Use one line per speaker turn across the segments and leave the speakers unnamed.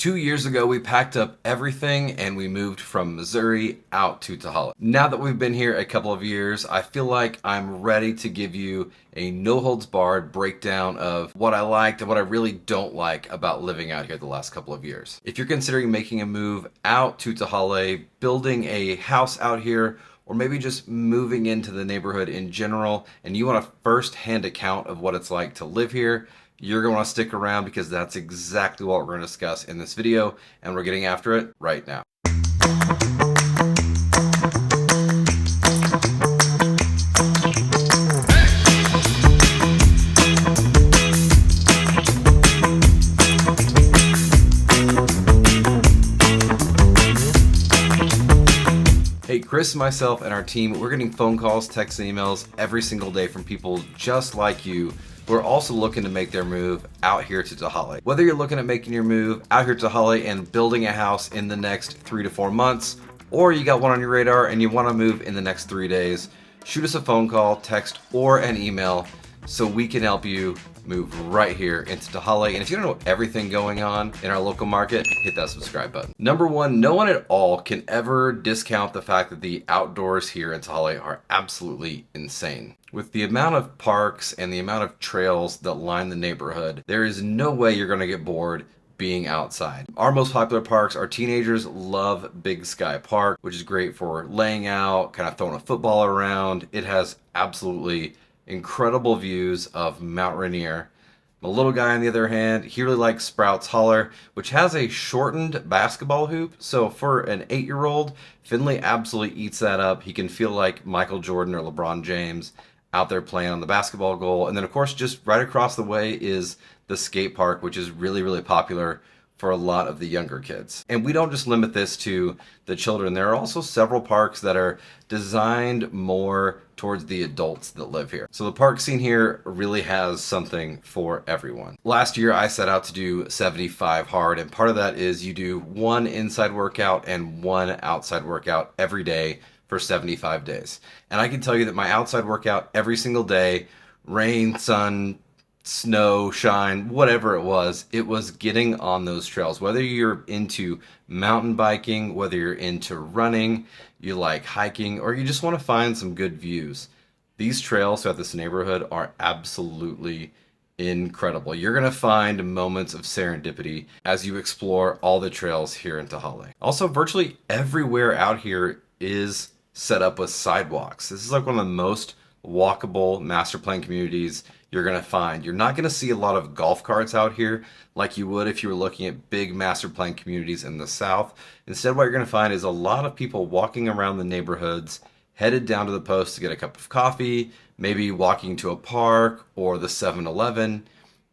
2 years ago, we packed up everything and we moved from Missouri out to Tehaleh. Now that we've been here a couple of years, I feel like I'm ready to give you a no-holds-barred breakdown of what I liked and what I really don't like about living out here the last couple of years. If you're considering making a move out to Tehaleh, building a house out here, or maybe just moving into the neighborhood in general, and you want a first-hand account of what it's like to live here, you're going to want to stick around because that's exactly what we're going to discuss in this video, and we're getting after it right now. Hey, Chris, myself, and our team, we're getting phone calls, texts, and emails every single day from people just like you who are also looking to make their move out here to Tehaleh. Whether you're looking at making your move out here to Tehaleh and building a house in the next 3 to 4 months, or you got one on your radar and you want to move in the next 3 days, shoot us a phone call, text, or an email so we can help you move right here into Tehaleh. And if you don't know everything going on in our local market, hit that subscribe button. Number one, no one at all can ever discount the fact that the outdoors here in Tehaleh are absolutely insane. With the amount of parks and the amount of trails that line the neighborhood, there is no way you're going to get bored being outside. Our most popular parks, our teenagers love Big Sky Park, which is great for laying out, kind of throwing a football around. It has absolutely incredible views of Mount Rainier. My little guy, on the other hand, he really likes Sprouts Holler, which has a shortened basketball hoop. So for an 8-year-old, Finley absolutely eats that up. He can feel like Michael Jordan or LeBron James out there playing on the basketball goal. And then, of course, just right across the way is the skate park, which is really, really popular for a lot of the younger kids. And we don't just limit this to the children. There are also several parks that are designed more towards the adults that live here. So the park scene here really has something for everyone. Last year, I set out to do 75 hard, and part of that is you do one inside workout and one outside workout every day for 75 days. And I can tell you that my outside workout every single day, rain, sun, snow, shine, whatever it was getting on those trails. Whether you're into mountain biking, whether you're into running, you like hiking, or you just want to find some good views, these trails throughout this neighborhood are absolutely incredible. You're going to find moments of serendipity as you explore all the trails here in Tehaleh. Also, virtually everywhere out here is set up with sidewalks. This is like one of the most walkable master plan communities you're going to find. You're not going to see a lot of golf carts out here like you would if you were looking at big master plan communities in the south. Instead, what you're going to find is a lot of people walking around the neighborhoods, headed down to the post to get a cup of coffee, maybe walking to a park or the 7-Eleven.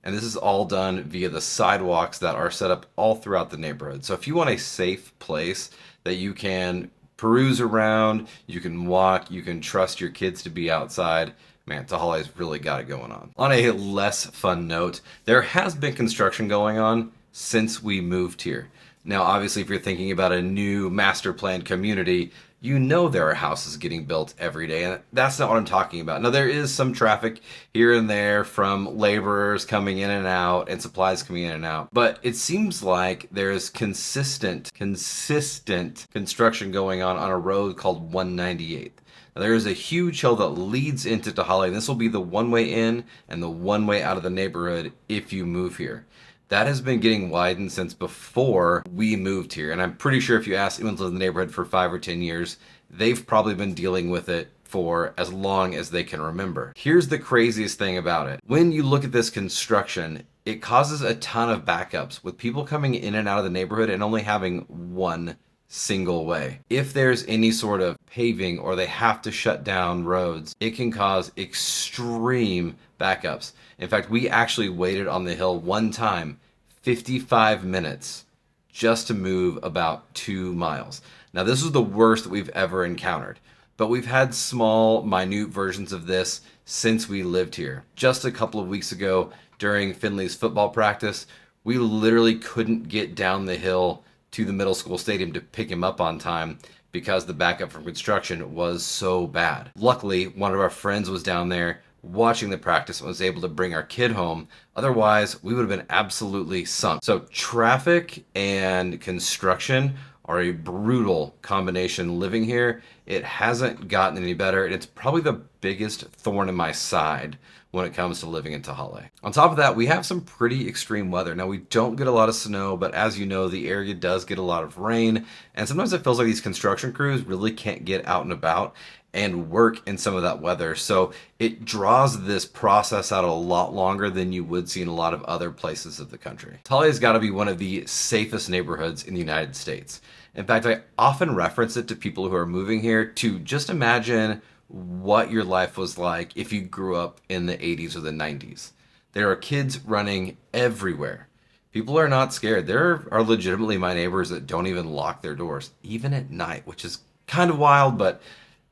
And this is all done via the sidewalks that are set up all throughout the neighborhood. So if you want a safe place that you can peruse around, you can walk, you can trust your kids to be outside, man, Tehaleh's really got it going on. On a less fun note, there has been construction going on since we moved here. Now, obviously, if you're thinking about a new master plan community, you know there are houses getting built every day, and that's not what I'm talking about. Now, there is some traffic here and there from laborers coming in and out and supplies coming in and out, but it seems like there's consistent construction going on a road called 198th. Now, there is a huge hill that leads into Tehaleh, and this will be the one-way in and the one-way out of the neighborhood if you move here. That has been getting widened since before we moved here, and I'm pretty sure if you ask anyone who's lived in the neighborhood for 5 or 10 years, they've probably been dealing with it for as long as they can remember. Here's the craziest thing about it. When you look at this construction, it causes a ton of backups with people coming in and out of the neighborhood and only having one single way. If there's any sort of paving or they have to shut down roads, it can cause extreme backups. In fact, we actually waited on the hill one time, 55 minutes, just to move about 2 miles. Now, this was the worst that we've ever encountered, but we've had small, minute versions of this since we lived here. Just a couple of weeks ago, during Finley's football practice, we literally couldn't get down the hill to the middle school stadium to pick him up on time because the backup from construction was so bad. Luckily, one of our friends was down there watching the practice and was able to bring our kid home. Otherwise, we would have been absolutely sunk. So traffic and construction are a brutal combination living here. It hasn't gotten any better, and it's probably the biggest thorn in my side when it comes to living in Tehaleh. On top of that, we have some pretty extreme weather. Now, we don't get a lot of snow, but as you know, the area does get a lot of rain, and sometimes it feels like these construction crews really can't get out and about and work in some of that weather. So it draws this process out a lot longer than you would see in a lot of other places of the country. Tehaleh has got to be one of the safest neighborhoods in the United States. In fact, I often reference it to people who are moving here to just imagine what your life was like if you grew up in the 80s or the 90s. There are kids running everywhere. People are not scared. There are legitimately my neighbors that don't even lock their doors, even at night, which is kind of wild, but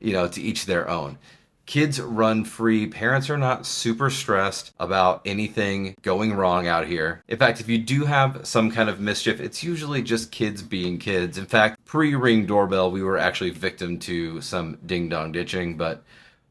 to each their own. Kids run free. Parents are not super stressed about anything going wrong out here. In fact, if you do have some kind of mischief, it's usually just kids being kids. In fact, pre-ring doorbell, we were actually victim to some ding-dong ditching, but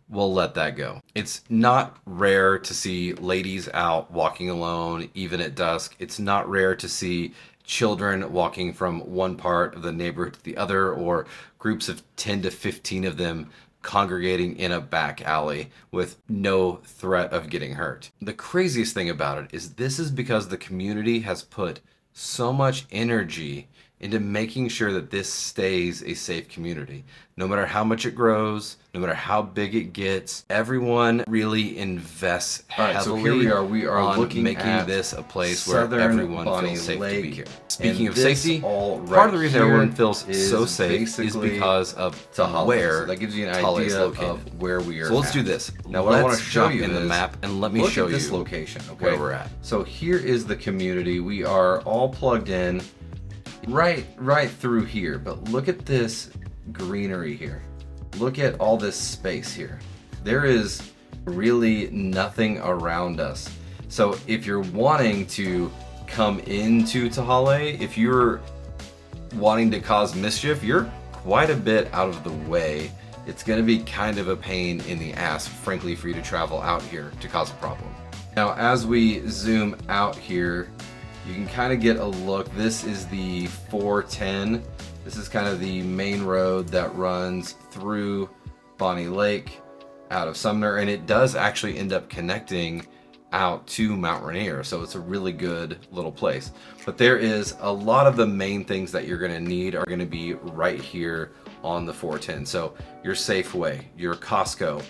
we'll let that go. It's not rare to see ladies out walking alone, even at dusk. It's not rare to see children walking from one part of the neighborhood to the other, or groups of 10 to 15 of them congregating in a back alley with no threat of getting hurt. The craziest thing about it is this is because the community has put so much energy into making sure that this stays a safe community. No matter how much it grows, no matter how big it gets, everyone really invests heavily we are looking making at this a place where everyone feels safe to be here. Speaking of safety, part of the reason everyone feels so safe is because of where that gives you an idea of where we are. So let's do this. Now what I want to show you in the map, and let me show you this location, where we're at. So here is the community. We are all plugged in right through here, but look at this greenery here. Look at all this space here. There is really nothing around us. So if you're wanting to come into Tehaleh, if you're wanting to cause mischief, you're quite a bit out of the way. It's going to be kind of a pain in the ass, frankly, for you to travel out here to cause a problem. Now, as we zoom out here, you can kind of get a look. This is the 410. This is kind of the main road that runs through Bonney Lake out of Sumner, and it does actually end up connecting out to Mount Rainier, so it's a really good little place. But there is a lot of the main things that you're going to need are going to be right here on the 410. So your Safeway, your Costco,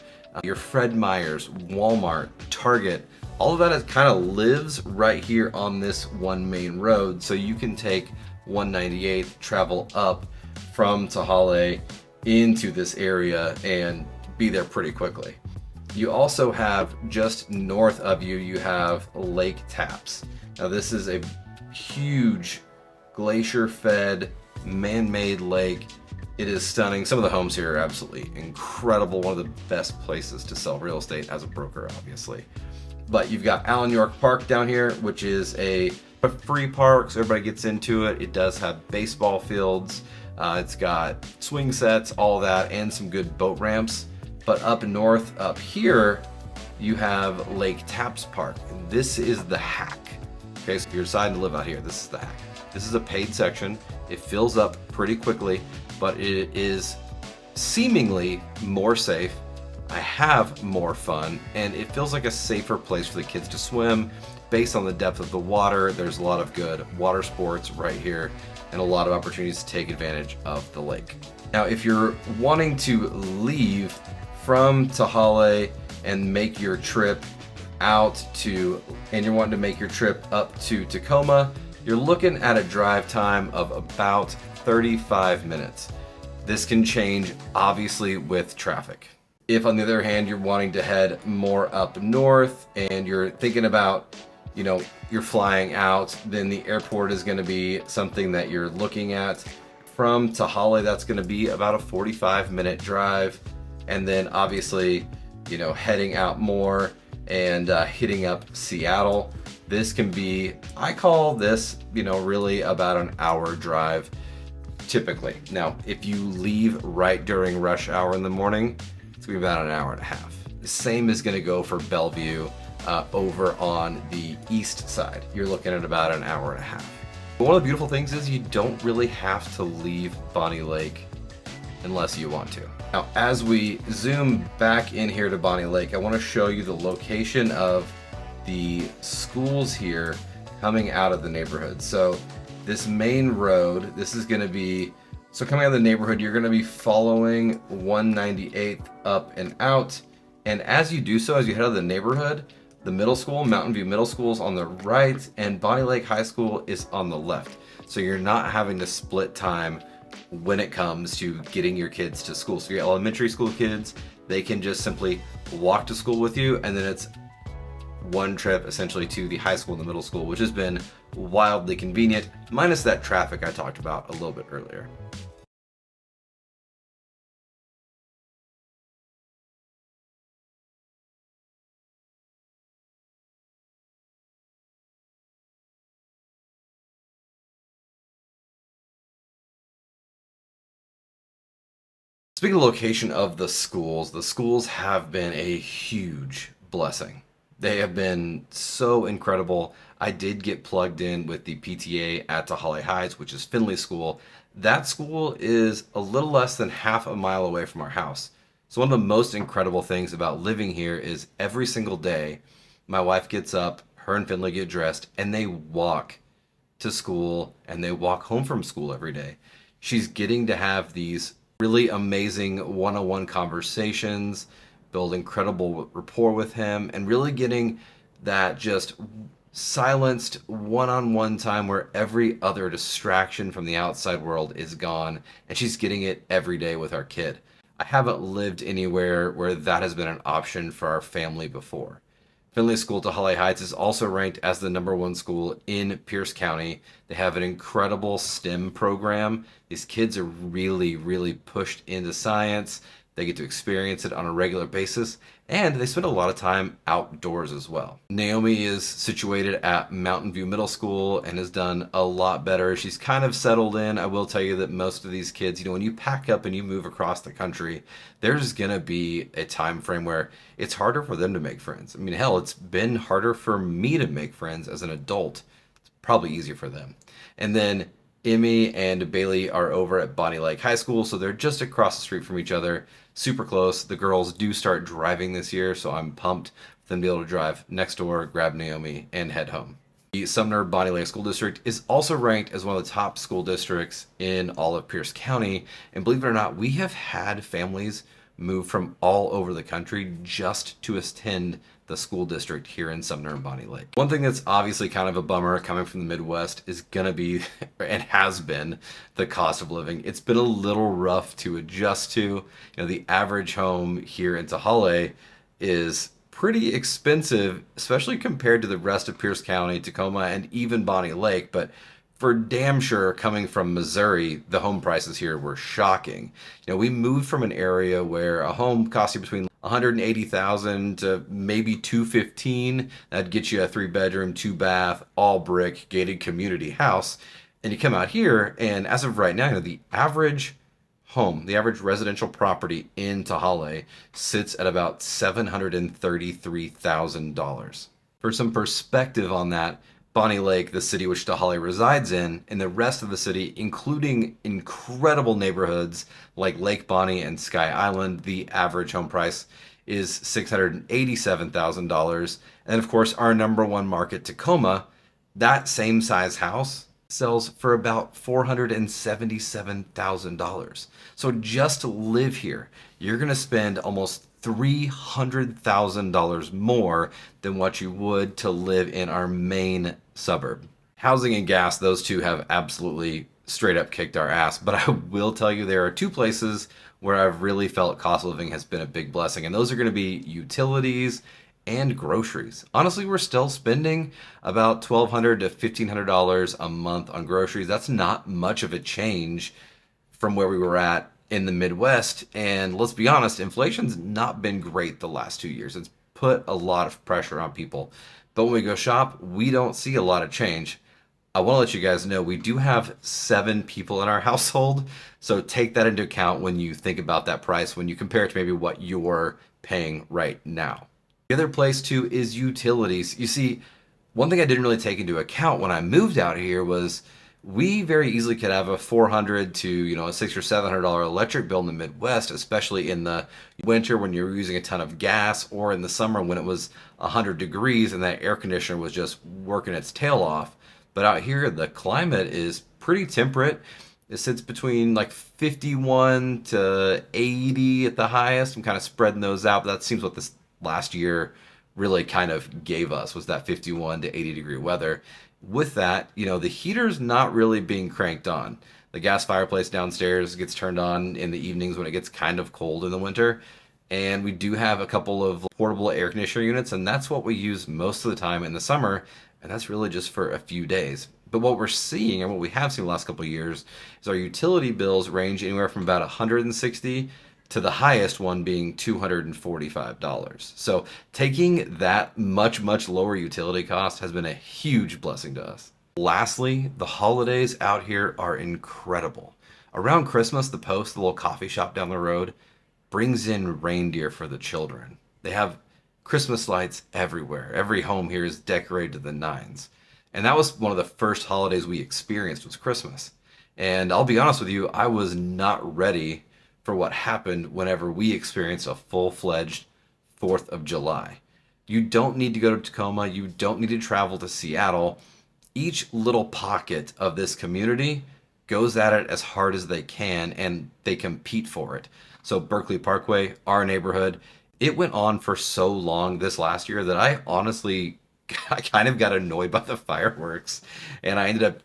your Fred Meyer's, Walmart, Target, all of that kind of lives right here on this one main road. So you can take 198, travel up from Tehaleh into this area and be there pretty quickly. You also have just north of you, you have Lake Tapps. Now this is a huge glacier-fed, man-made lake. It is stunning. Some of the homes here are absolutely incredible. One of the best places to sell real estate as a broker, obviously. But you've got Allen York Park down here, which is a free park, so everybody gets into it. It does have baseball fields. It's got swing sets, all that, and some good boat ramps. But up north, up here, you have Lake Tapps Park. And this is the hack. Okay, so if you're deciding to live out here, this is the hack. This is a paid section. It fills up pretty quickly, but it is seemingly more safe. I have more fun, and it feels like a safer place for the kids to swim based on the depth of the water. There's a lot of good water sports right here and a lot of opportunities to take advantage of the lake. Now, if you're wanting to leave from Tehaleh and make your trip out to, and you're wanting to make your trip up to Tacoma, you're looking at a drive time of about 35 minutes. This can change, obviously, with traffic. If, on the other hand, you're wanting to head more up north and you're thinking about, you're flying out, then the airport is going to be something that you're looking at. From Tehaleh, that's going to be about a 45-minute drive. And then, obviously, heading out more and hitting up Seattle. This can be, I call this, really about an hour drive, typically. Now, if you leave right during rush hour in the morning, it's gonna be about an hour and a half. Same is going to go for Bellevue over on the east side. You're looking at about an hour and a half. But one of the beautiful things is you don't really have to leave Bonney Lake unless you want to. Now, as we zoom back in here to Bonney Lake, I want to show you the location of the schools here coming out of the neighborhood. So this main road, this is going to be, so coming out of the neighborhood, you're going to be following 198th up and out. And as you do so, as you head out of the neighborhood, the middle school, Mountain View Middle School, is on the right, and Bonney Lake High School is on the left. So you're not having to split time when it comes to getting your kids to school. So your elementary school kids, they can just simply walk to school with you, and then it's one trip essentially to the high school and the middle school, which has been wildly convenient, minus that traffic I talked about a little bit earlier. Speaking of location of the schools have been a huge blessing. They have been so incredible. I did get plugged in with the PTA at Tehaleh Heights, which is Finley School. That school is a little less than half a mile away from our house. So one of the most incredible things about living here is every single day, my wife gets up, her and Finley get dressed, and they walk to school and they walk home from school every day. She's getting to have these really amazing one-on-one conversations, build incredible rapport with him, and really getting that just silenced one-on-one time where every other distraction from the outside world is gone, and she's getting it every day with our kid. I haven't lived anywhere where that has been an option for our family before. Finley School Tehaleh Heights is also ranked as the #1 school in Pierce County. They have an incredible STEM program. These kids are really, really pushed into science. They get to experience it on a regular basis, and they spend a lot of time outdoors as well. Naomi is situated at Mountain View Middle School and has done a lot better. She's kind of settled in. I will tell you that most of these kids, when you pack up and you move across the country, there's going to be a time frame where it's harder for them to make friends. I mean, hell, it's been harder for me to make friends as an adult. It's probably easier for them. And then Emmy and Bailey are over at Bonney Lake High School, so they're just across the street from each other, super close. The girls do start driving this year, so I'm pumped for them to be able to drive next door, grab Naomi, and head home. The Sumner Bonney Lake School District is also ranked as one of the top school districts in all of Pierce County, and believe it or not, we have had families move from all over the country just to attend the school district here in Sumner and Bonney Lake. One thing that's obviously kind of a bummer coming from the Midwest is gonna be, and has been, the cost of living. It's been a little rough to adjust to. The average home here in Tehaleh is pretty expensive, especially compared to the rest of Pierce County, Tacoma, and even Bonney Lake, but for damn sure, coming from Missouri, the home prices here were shocking. We moved from an area where a home cost you between $180,000 to maybe $215,000. That'd get you a 3-bedroom, 2-bath, all brick, gated community house. And you come out here, and as of right now, the average home, the average residential property in Tehaleh sits at about $733,000. For some perspective on that, Bonney Lake, the city which Tehaleh resides in, and the rest of the city, including incredible neighborhoods like Lake Bonney and Sky Island, the average home price is $687,000. And of course, our #1 market, Tacoma, that same size house sells for about $477,000. So just to live here, you're going to spend almost $300,000 more than what you would to live in our main suburb. Housing and gas, those two have absolutely straight up kicked our ass, but I will tell you there are two places where I've really felt cost of living has been a big blessing, and those are going to be utilities and groceries. Honestly, we're still spending about $1,200 to $1,500 a month on groceries. That's not much of a change from where we were at in the Midwest, and let's be honest, inflation's not been great the last 2 years. It's put a lot of pressure on people. But when we go shop, we don't see a lot of change. I want to let you guys know we do have 7 people in our household, so take that into account when you think about that price, when you compare it to maybe what your paying right now. The other place too is utilities. You see, one thing I didn't really take into account when I moved out here was we very easily could have a $400 to a $600 or $700 electric bill in the Midwest, especially in the winter when you're using a ton of gas, or in the summer when it was 100 degrees and that air conditioner was just working its tail off. But out here, the climate is pretty temperate. It sits between like 51 to 80 at the highest. I'm kind of spreading those out, but that seems what this last year really kind of gave us, was that 51 to 80 degree weather. With that, the heater's not really being cranked on. The gas fireplace downstairs gets turned on in the evenings when it gets kind of cold in the winter. And we do have a couple of portable air conditioner units, and that's what we use most of the time in the summer. And that's really just for a few days. But what we're seeing, and what we have seen the last couple of years, is our utility bills range anywhere from about 160 to the highest one being $245. So taking that much, much lower utility cost has been a huge blessing to us. Lastly, the holidays out here are incredible. Around Christmas, the Post, the little coffee shop down the road, brings in reindeer for the children. They have Christmas lights everywhere. Every home here is decorated to the nines. And that was one of the first holidays we experienced, was Christmas. And I'll be honest with you, I was not ready for what happened whenever we experienced a full-fledged 4th of July. You don't need to go to Tacoma. You don't need to travel to Seattle. Each little pocket of this community goes at it as hard as they can, and they compete for it. So Berkeley Parkway, our neighborhood, it went on for so long this last year that I kind of got annoyed by the fireworks, and I ended up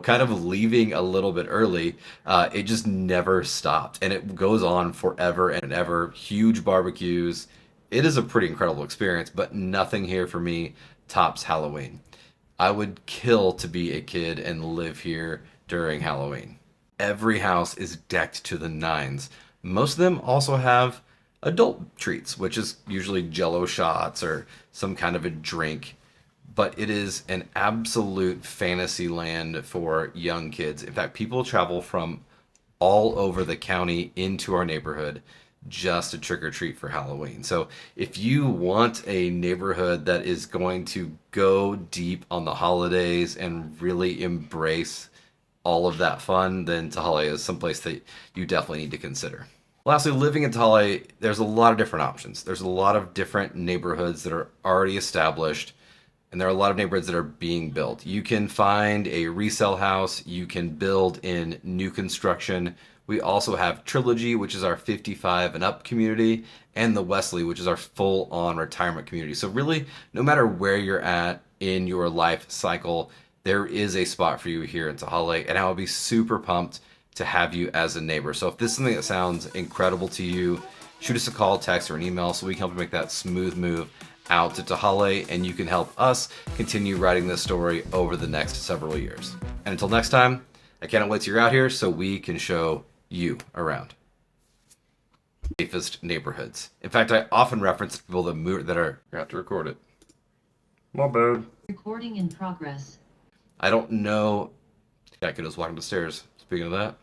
kind of leaving a little bit early. It just never stopped, and it goes on forever and ever. Huge barbecues. It is a pretty incredible experience, but nothing here for me tops Halloween. I would kill to be a kid and live here during Halloween. Every house is decked to the nines. Most of them also have adult treats, which is usually Jello shots or some kind of a drink. But it is an absolute fantasy land for young kids. In fact, people travel from all over the county into our neighborhood just to trick or treat for Halloween. So if you want a neighborhood that is going to go deep on the holidays and really embrace all of that fun, then Tehaleh is someplace that you definitely need to consider. Lastly, living in Tehaleh, there's a lot of different options. There's a lot of different neighborhoods that are already established, and there are a lot of neighborhoods that are being built. You can find a resale house. You can build in new construction. We also have Trilogy, which is our 55 and up community, and the Wesley, which is our full-on retirement community. So really, no matter where you're at in your life cycle, there is a spot for you here in Tehaleh, and I will be super pumped to have you as a neighbor. So if this is something that sounds incredible to you, shoot us a call, text, or an email so we can help you make that smooth move out to Tehaleh, and you can help us continue writing this story over the next several years. And until next time, I cannot wait till you're out here so we can show you around safest neighborhoods. In fact, I often reference people that are out to record it. My bad.
Recording in progress.
I don't know. Yeah, I could just walk up the stairs. Speaking of that.